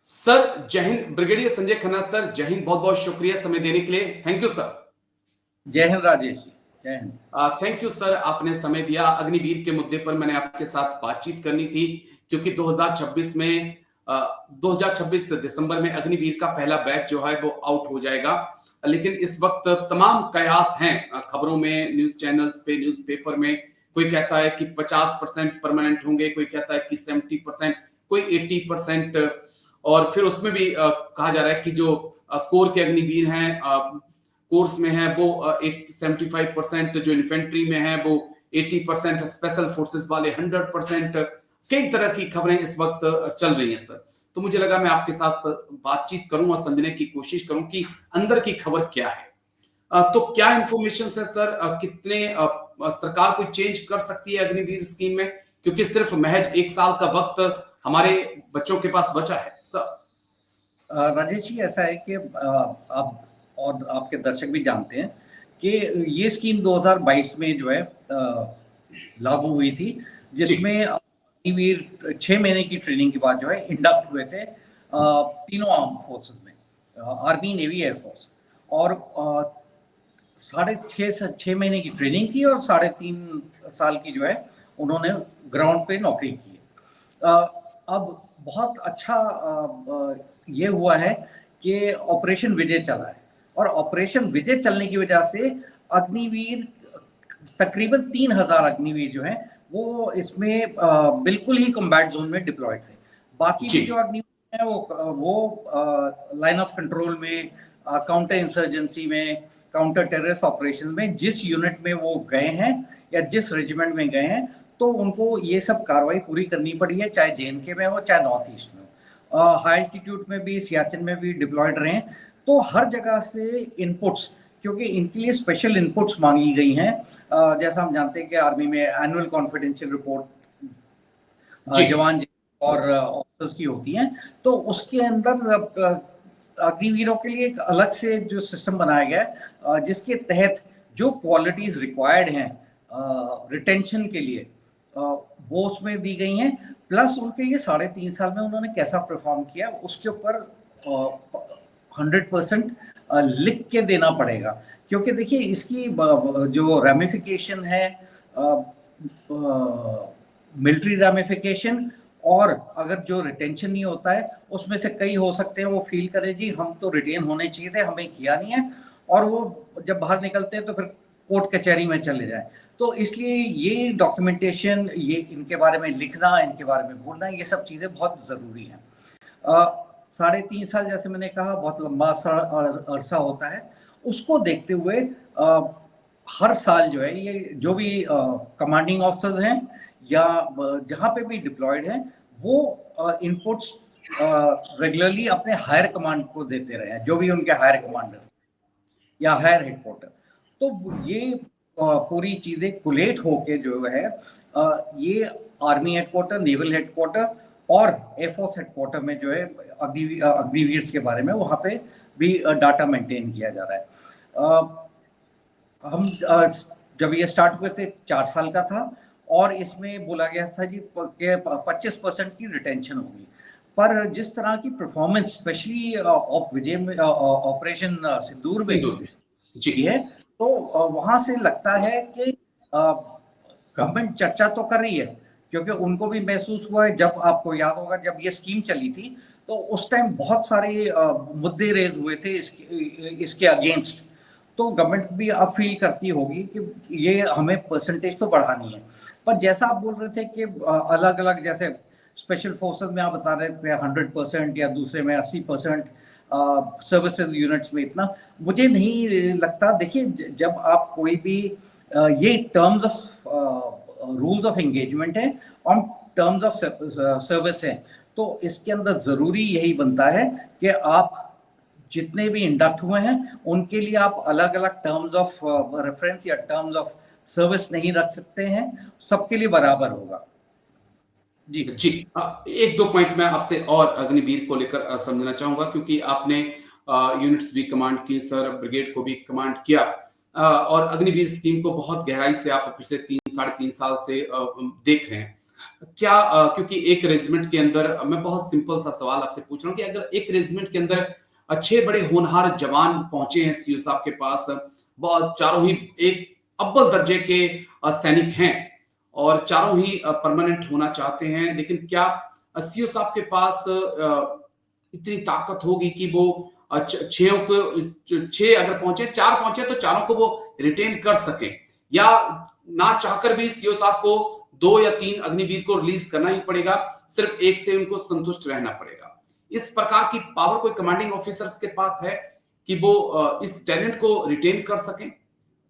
Sir जय Hind. Brigadier Sanjay Khanna sir, जय हिंद। बहुत बहुत शुक्रिया समय देने के लिए। Thank you sir. जय हिंद राजेश जी, जय हिंद। थैंक यू सर, आपने समय दिया। अग्निवीर के मुद्दे पर मैंने आपके साथ बातचीत करनी थी क्योंकि 2026 दिसंबर में अग्निवीर का पहला बैच जो है वो आउट हो जाएगा। लेकिन इस वक्त तमाम कयास हैं खबरों में, न्यूज चैनल्स पे, न्यूज़पेपर में। कोई कहता है कि 50% परमानेंट होंगे, कोई कहता है कि 70%, कोई 80%। और फिर उसमें भी कहा जा रहा है कि जो कोर के अग्निवीर हैं, कोर्स में है वो 75%, जो इन्फेंट्री में है वो 80%, स्पेशल फोर्सेस वाले 100%। कई तरह की खबरें इस वक्त चल रही हैं सर। तो मुझे लगा मैं आपके साथ बातचीत करूं और समझने की कोशिश करूं कि अंदर की खबर क्या है। तो क्या इंफॉर्मेशन है सर? कितने सरकार कोई चेंज कर सकती है अग्निवीर स्कीम में, क्योंकि सिर्फ महज 1 साल का वक्त हमारे बच्चों के पास बचा है सर। राजेश जी, ऐसा है कि आप और आपके दर्शक भी जानते हैं कि ये स्कीम 2022 में जो है लागू हुई थी, जिसमें अग्निवीर 6 महीने की ट्रेनिंग के बाद जो है इंडक्ट हुए थे तीनों आर्म फोर्सेस में, आर्मी, नेवी, एयरफोर्स। और 6.5 महीने की ट्रेनिंग थी और 3.5 साल की जो है उन्होंने ग्राउंड पे नौकरी की। अब बहुत अच्छा ये हुआ है कि ऑपरेशन विजय चला है, और ऑपरेशन विजय चलने की वजह से अग्निवीर तकरीबन 3000 अग्निवीर जो हैं वो इसमें बिल्कुल ही कॉम्बैट जोन में डिप्लॉयड थे। बाकी भी जो अग्निवीर हैं वो लाइन ऑफ कंट्रोल में, काउंटर इंसर्जेंसी में, काउंटर टेररिस्ट ऑपरेशन में जिस यूनिट में वो गए हैं या जिस रेजिमेंट में गए हैं, तो उनको ये सब कार्रवाई पूरी करनी पड़ी है, चाहे जेएनके में हो चाहे नॉर्थ ईस्ट में हो। हाई एल्टीट्यूड में भी, सियाचिन में भी डिप्लॉयड रहे हैं। तो हर जगह से इनपुट्स, क्योंकि इनके लिए स्पेशल इनपुट्स मांगी गई हैं। जैसा हम जानते हैं कि आर्मी में एनुअल कॉन्फिडेंशियल रिपोर्ट जवान और ऑफिसर्स की होती हैं, तो उसके अंदर अग्निवीरों के लिए एक अलग से जो सिस्टम बनाया गया है, जिसके तहत जो क्वालिटीज रिक्वायर्ड हैं रिटेंशन के लिए, वो उसमें दी गई हैं। प्लस उनके ये 3.5 साल में उन्होंने कैसा परफॉर्म किया उसके ऊपर 100% लिख के देना पड़ेगा। क्योंकि देखिए इसकी जो रेमिफिकेशन है, मिलिट्री रेमिफिकेशन, और अगर जो रिटेंशन नहीं होता है उसमें से कई हो सकते हैं वो फील करें जी हम तो रिटेन होने चाहिए थे, हमें किया नहीं है, और वो जब बाहर निकलते हैं तो फिर कोर्ट कचहरी में चले जाएं। तो इसलिए ये डॉक्यूमेंटेशन, ये इनके बारे में लिखना, इनके बारे में बोलना, ये सब चीज़ें बहुत ज़रूरी हैं। 3.5 साल जैसे मैंने कहा बहुत लंबा अरसा होता है। उसको देखते हुए हर साल जो है ये जो भी कमांडिंग ऑफिसर्स हैं या जहाँ पे भी डिप्लॉयड हैं वो इनपुट्स रेगुलरली अपने हायर कमांड को देते रहे हैं, जो भी उनके हायर कमांडर या हायर हेडक्वार्टर। तो ये पूरी चीज़ें कोलेट होके जो है ये आर्मी हेडक्वार्टर, नेवल हेडक्वार्टर और एयरफोर्स हेडक्वार्टर में जो है अग्निवीर के बारे में वहाँ पे भी डाटा मेंटेन किया जा रहा है। हम जब ये स्टार्ट हुए थे 4 साल का था, और इसमें बोला गया था जी कि 25% की रिटेंशन होगी। पर जिस तरह की परफॉर्मेंस स्पेशली ऑफ विजय में, ऑपरेशन सिंदूर में जी है, तो वहाँ से लगता है कि गवर्नमेंट चर्चा तो कर रही है, क्योंकि उनको भी महसूस हुआ है। जब आपको याद होगा जब ये स्कीम चली थी तो उस टाइम बहुत सारे मुद्दे रेज हुए थे इसके अगेंस्ट। तो गवर्नमेंट भी अब फील करती होगी कि ये हमें परसेंटेज तो बढ़ानी है। पर जैसा आप बोल रहे थे कि अलग अलग, जैसे स्पेशल फोर्सेस में आप बता रहे थे 100% या दूसरे में 80%, सर्विसेज यूनिट्स में इतना, मुझे नहीं लगता। देखिए जब आप कोई भी ये terms of rules of engagement है और टर्म्स ऑफ सर्विस है, तो इसके अंदर ज़रूरी यही बनता है कि आप जितने भी इंडक्ट हुए हैं उनके लिए आप अलग अलग टर्म्स ऑफ रेफरेंस या टर्म्स ऑफ सर्विस नहीं रख सकते हैं, सबके लिए बराबर होगा। जी एक दो पॉइंट मैं आपसे और अग्निवीर को लेकर समझना चाहूंगा, क्योंकि आपने यूनिट्स भी कमांड की सर, ब्रिगेड को भी कमांड किया, और अग्निवीर स्कीम को बहुत गहराई से आप पिछले 3-3.5 साल से देख रहे हैं। क्या क्योंकि एक रेजिमेंट के अंदर मैं बहुत सिंपल सा सवाल आपसे पूछ रहा हूँ कि अगर एक रेजिमेंट के अंदर अच्छे बड़े होनहार जवान पहुंचे हैं सीओ साहब के पास, बहुत चारों ही एक अव्वल दर्जे के सैनिक हैं और चारों ही परमानेंट होना चाहते हैं, लेकिन क्या सीओ साहब के पास इतनी ताकत होगी कि वो छह अगर पहुंचे, चार पहुंचे तो चारों को वो रिटेन कर सके, या ना चाहकर भी सीओ साहब को 2 या 3 अग्निवीर को रिलीज करना ही पड़ेगा, सिर्फ एक से उनको संतुष्ट रहना पड़ेगा? इस प्रकार की पावर कोई कमांडिंग ऑफिसर्स के पास है कि वो इस टैलेंट को रिटेन कर सकें,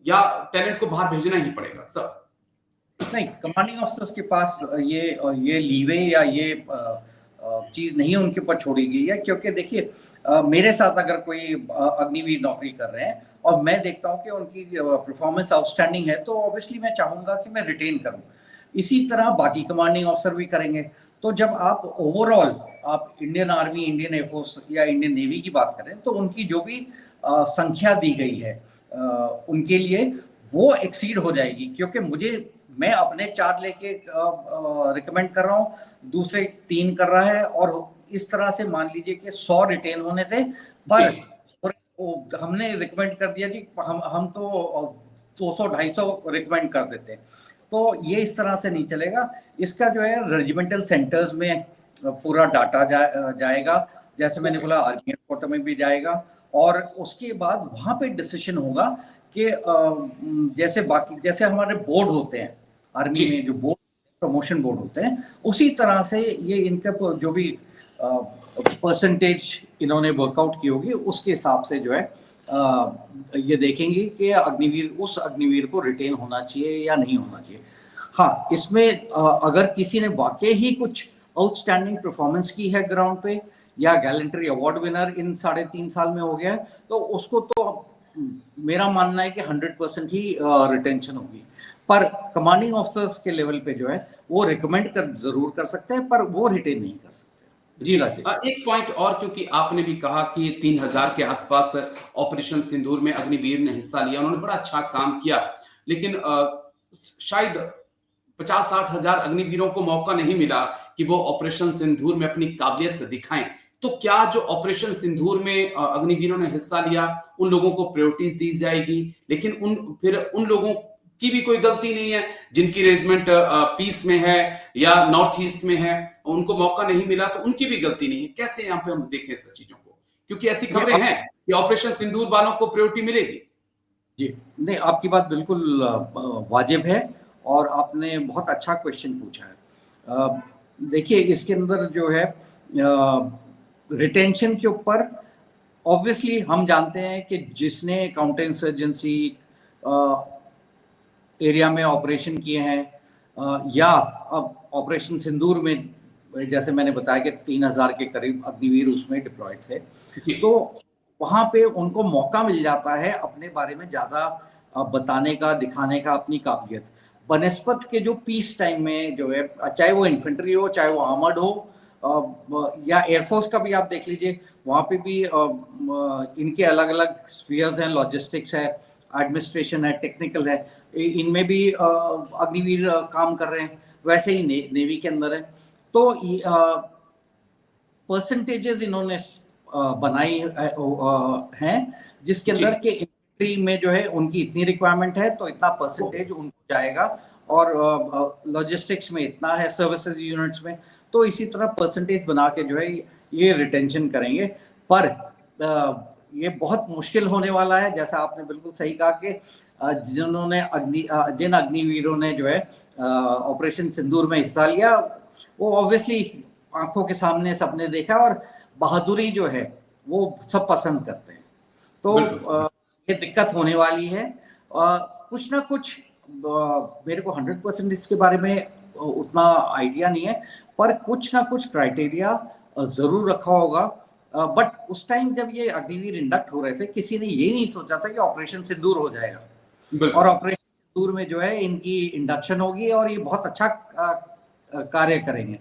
या टैलेंट को बाहर भेजना ही पड़ेगा सर? नहीं, कमांडिंग ऑफिसर्स के पास ये लीवे या ये चीज नहीं उनके ऊपर छोड़ी गई है, क्योंकि देखिए मेरे साथ अगर कोई अग्निवीर नौकरी कर रहे हैं और मैं देखता हूं कि उनकी परफॉर्मेंस आउटस्टैंडिंग है, तो ऑब्वियसली मैं चाहूंगा कि मैं रिटेन करूं। इसी तरह बाकी कमांडिंग ऑफिसर भी करेंगे। तो जब आप ओवरऑल आप इंडियन आर्मी, इंडियन एयरफोर्स या इंडियन नेवी की बात करें, तो उनकी जो भी संख्या दी गई है उनके लिए वो एक्सीड हो जाएगी, क्योंकि मैं अपने 4 लेके रिकमेंड कर रहा हूँ, दूसरे 3 कर रहा है, और इस तरह से मान लीजिए कि 100 रिटेन होने थे, पर हमने रिकमेंड कर दिया जी हम तो 200-250 रिकमेंड कर देते हैं। तो ये इस तरह से नहीं चलेगा। इसका जो है रेजिमेंटल सेंटर्स में पूरा डाटा जाएगा, जैसे मैंने बोला आर्मी हेडक्वार्टर में भी जाएगा, और उसके बाद वहाँ पे डिसीजन होगा कि जैसे हमारे बोर्ड होते हैं आर्मी में, जो बोर्ड प्रमोशन बोर्ड होते हैं, उसी तरह से ये इनका जो भी परसेंटेज इन्होंने वर्कआउट की होगी, उसके हिसाब से जो है ये देखेंगे कि उस अग्निवीर को रिटेन होना चाहिए या नहीं होना चाहिए। हाँ, इसमें अगर किसी ने वाकई ही कुछ आउटस्टैंडिंग परफॉर्मेंस की है ग्राउंड पे, या गैलेंट्री अवार्ड विनर इन 3.5 साल में हो गया है, तो उसको तो मेरा मानना है कि 100% ही रिटेंशन होगी। पर कमांडिंग ऑफिसर्स के लेवल पे जो है वो रिकमेंड जरूर कर सकते हैं, पर वो रिटेन नहीं कर सकते। जी राजेश, एक पॉइंट और, क्योंकि आपने भी कहा कि 3000 के आसपास ऑपरेशन सिंदूर में अग्निवीर ने हिस्सा लिया, उन्होंने बड़ा अच्छा काम किया, लेकिन शायद 50-60 हजार अग्निवीरों को मौका नहीं मिला कि वो ऑपरेशन सिंदूर में अपनी काबिलियत दिखाएं। तो क्या जो ऑपरेशन सिंदूर में अग्निवीरों ने हिस्सा लिया, उन लोगों को प्रायोरिटीज दी जाएगी, लेकिन उन लोगों की भी कोई गलती नहीं है जिनकी रेजिमेंट पीस में है या नॉर्थ ईस्ट में है, उनको मौका नहीं मिला, तो उनकी भी गलती नहीं है? कैसे यहाँ पे हम देखें सब चीजों को, क्योंकि ऐसी खबरें हैं कि ऑपरेशन सिंदूर वालों को प्रायोरिटी मिलेगी। जी नहीं, आपकी बात बिल्कुल वाजिब है, और आपने बहुत अच्छा क्वेश्चन पूछा है। देखिए, इसके अंदर जो है रिटेंशन के ऊपर ऑब्वियसली हम जानते हैं कि जिसने काउंटर इंसर्जेंसी एरिया में ऑपरेशन किए हैं, या अब ऑपरेशन सिंदूर में जैसे मैंने बताया कि 3000 के करीब अग्निवीर उसमें डिप्लॉयड थे, तो वहाँ पे उनको मौका मिल जाता है अपने बारे में ज़्यादा बताने का, दिखाने का अपनी काबिलियत, बनस्पत के जो पीस टाइम में जो है, चाहे वो इन्फेंट्री हो, चाहे वो आर्मर्ड हो, या एयरफोर्स का भी आप देख लीजिए, वहाँ पे भी इनके अलग अलग स्फीयर्स हैं, लॉजिस्टिक्स है, एडमिनिस्ट्रेशन है, टेक्निकल है, इनमें भी अग्निवीर काम कर रहे हैं, वैसे ही नेवी के अंदर है। तो परसेंटेजेस इन्होंने बनाई हैं, जिसके अंदर के इंफेंट्री में जो है उनकी इतनी रिक्वायरमेंट है तो इतना परसेंटेज उनको जाएगा, और लॉजिस्टिक्स में इतना है, सर्विसेज यूनिट्स में, तो इसी तरह परसेंटेज बना के जो है ये रिटेंशन करेंगे। पर ये बहुत मुश्किल होने वाला है, जैसा आपने बिल्कुल सही कहा कि जिन अग्निवीरों ने जो है ऑपरेशन सिंदूर में हिस्सा लिया, वो ऑब्वियसली आंखों के सामने सबने देखा, और बहादुरी जो है वो सब पसंद करते हैं। तो ये दिक्कत होने वाली है। कुछ ना कुछ मेरे को 100% इसके बारे में उतना आइडिया नहीं है, पर कुछ ना कुछ क्राइटेरिया जरूर रखा होगा। बट उस टाइम जब ये अग्निवीर इंडक्ट हो रहे थे, किसी ने ये नहीं सोचा था कि ऑपरेशन सिंदूर हो जाएगा, और ऑपरेशन सिंदूर में जो है इनकी इंडक्शन होगी और ये बहुत अच्छा कार्य करेंगे।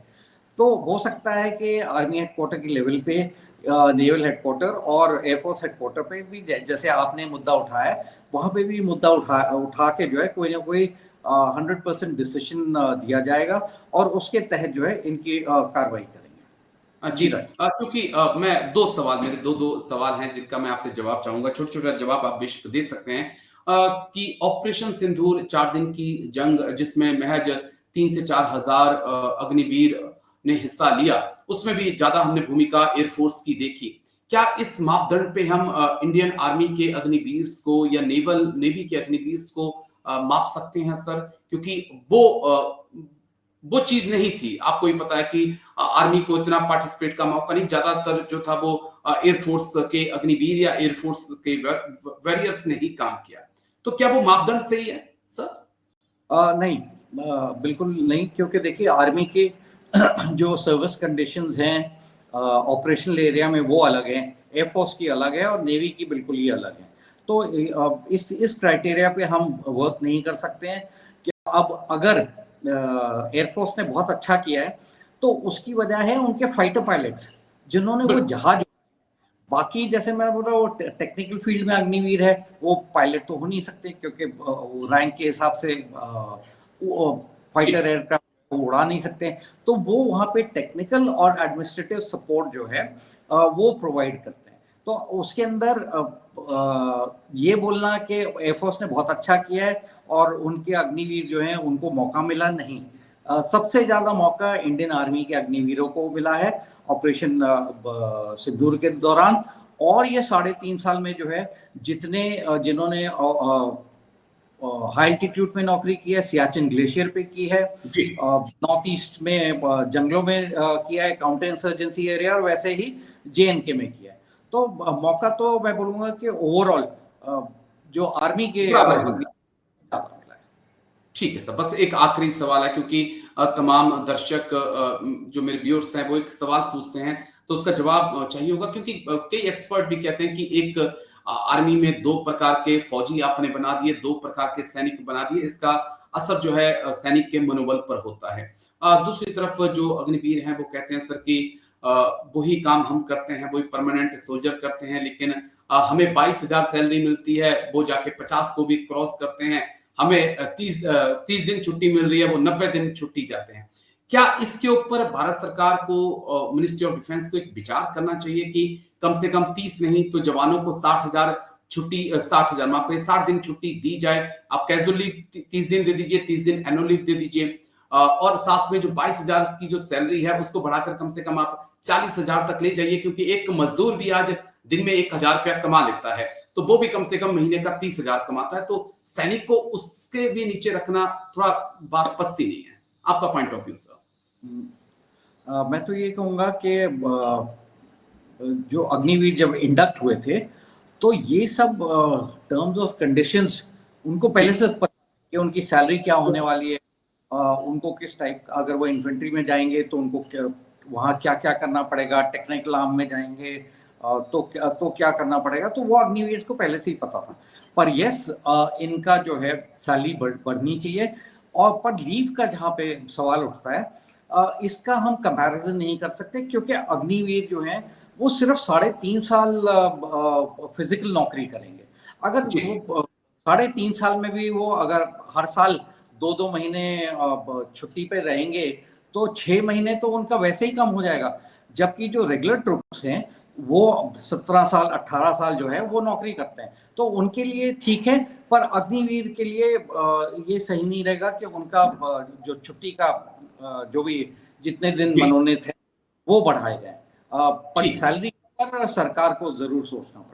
तो हो सकता है कि आर्मी हेडक्वार्टर के लेवल पे, नेवल हेडक्वार्टर और एयरफोर्स हेडक्वार्टर पे भी जैसे आपने मुद्दा उठाया, वहाँ पे भी मुद्दा उठा के जो है कोई ना कोई 100% डिसीजन दिया जाएगा और उसके तहत जो है इनकी कार्रवाई करेंगे। जी राइट, क्योंकि मैं मेरे दो सवाल हैं जिनका मैं आपसे जवाब चाहूंगा, छोटे छोटे जवाब आप बेशक दे सकते हैं। कि ऑपरेशन सिंदूर 4 दिन की जंग जिसमें महज 3 से 4 हजार अग्निवीर ने हिस्सा लिया, उसमें भी ज्यादा हमने भूमिका एयरफोर्स की देखी। क्या इस मापदंड पे हम इंडियन आर्मी के अग्निवीर को या नेवी के अग्निवीर को माप सकते हैं सर? क्योंकि वो चीज नहीं थी। आपको ही पता है कि आर्मी को इतना पार्टिसिपेट का मौका नहीं, ज्यादातर जो था वो एयरफोर्स के अग्निवीर या एयरफोर्स के वॉरियर्स ने ही काम किया। तो क्या वो मापदंड सही है सर? नहीं, बिल्कुल नहीं, क्योंकि देखिए आर्मी के जो सर्विस कंडीशंस हैं ऑपरेशनल एरिया में वो अलग हैं, एयरफोर्स की अलग है और नेवी की बिल्कुल ही अलग है। तो इस क्राइटेरिया पे हम वर्क नहीं कर सकते हैं कि अब अगर एयरफोर्स ने बहुत अच्छा किया है तो उसकी वजह है उनके फाइटर पायलट्स जिन्होंने वो जहाज, बाकी जैसे मैं बोल रहा हूँ वो टेक्निकल फील्ड में अग्निवीर है, वो पायलट तो हो नहीं सकते क्योंकि रैंक के हिसाब से फाइटर एयरक्राफ्ट उड़ा नहीं सकते। तो वो वहाँ पे टेक्निकल और एडमिनिस्ट्रेटिव सपोर्ट जो है वो प्रोवाइड करते हैं। तो उसके अंदर ये बोलना कि एयरफोर्स ने बहुत अच्छा किया है और उनके अग्निवीर जो हैं उनको मौका मिला, नहीं। सबसे ज़्यादा मौका इंडियन आर्मी के अग्निवीरों को मिला है ऑपरेशन सिंदूर के दौरान। और ये 3.5 साल में जो है जिन्होंने हाई एल्टीट्यूड में नौकरी की है, सियाचिन ग्लेशियर पे की है, नॉर्थ ईस्ट में जंगलों में किया है, काउंटर इंसर्जेंसी एरिया, और वैसे ही JNK में किया है। तो मौका तो मैं बोलूँगा कि ओवरऑल जो आर्मी के ठीक है सर, बस एक आखिरी सवाल है क्योंकि तमाम दर्शक जो मेरे व्यूअर्स हैं वो एक सवाल पूछते हैं तो उसका जवाब चाहिए होगा, क्योंकि कई एक्सपर्ट भी कहते हैं कि एक आर्मी में 2 प्रकार के फौजी आपने बना दिए, 2 प्रकार के सैनिक बना दिए, इसका असर जो है सैनिक के मनोबल पर होता है। दूसरी तरफ जो अग्निवीर हैं वो कहते हैं सर कि वही काम हम करते हैं, वही परमानेंट सोल्जर करते हैं, लेकिन हमें 22,000 सैलरी मिलती है, वो जाके 50 को भी क्रॉस करते हैं, हमें 30 दिन छुट्टी मिल रही है, वो 90 दिन छुट्टी जाते हैं। क्या इसके ऊपर भारत सरकार को, मिनिस्ट्री ऑफ डिफेंस को एक विचार करना चाहिए कि कम से कम 30 नहीं तो जवानों को 60,000 छुट्टी, 60,000 माफ करिए 60 दिन छुट्टी दी जाए। आप कैजुअली 30 दिन दे दीजिए, 30 दिन एनुअल लीव दे दीजिए, और साथ में जो 22,000 की जो सैलरी है उसको बढ़ाकर कम से कम आप 40,000 तक ले जाइए, क्योंकि एक मजदूर भी आज दिन में 1,000 रुपया कमा लेता है, तो वो भी कम से कम महीने का 30,000 कमाता है। तो सैनिक को उसके भी नीचे रखना थोड़ा बात पसती नहीं है। आपका पॉइंट ऑफ व्यू सर? मैं तो ये कहूंगा कि जो अग्निवीर जब इंडक्ट हुए थे तो ये सब टर्म्स ऑफ कंडीशंस उनको पहले से पता कि उनकी सैलरी क्या होने वाली है, उनको किस टाइप, अगर वो इन्फेंट्री में जाएंगे तो उनको वहाँ क्या क्या करना पड़ेगा, टेक्निकल आर्म में जाएंगे तो क्या करना पड़ेगा, तो वो अग्निवीर को पहले से ही पता था। पर यस, इनका जो है सैलरी बढ़नी चाहिए। और पर लीव का जहाँ पे सवाल उठता है, इसका हम कंपैरिजन नहीं कर सकते क्योंकि अग्निवीर जो हैं वो सिर्फ 3.5 साल फिजिकल नौकरी करेंगे। अगर वो 3.5 साल में भी वो अगर हर साल 2-2 महीने छुट्टी पे रहेंगे तो 6 महीने तो उनका वैसे ही कम हो जाएगा। जबकि जो रेगुलर ट्रूप्स हैं वो 17 साल 18 साल जो है वो नौकरी करते हैं, तो उनके लिए ठीक है। पर अग्निवीर के लिए ये सही नहीं रहेगा कि उनका जो छुट्टी का जो भी जितने दिन मनोनीत है वो बढ़ाए जाए। पर सैलरी पर सरकार को जरूर सोचना पड़ेगा।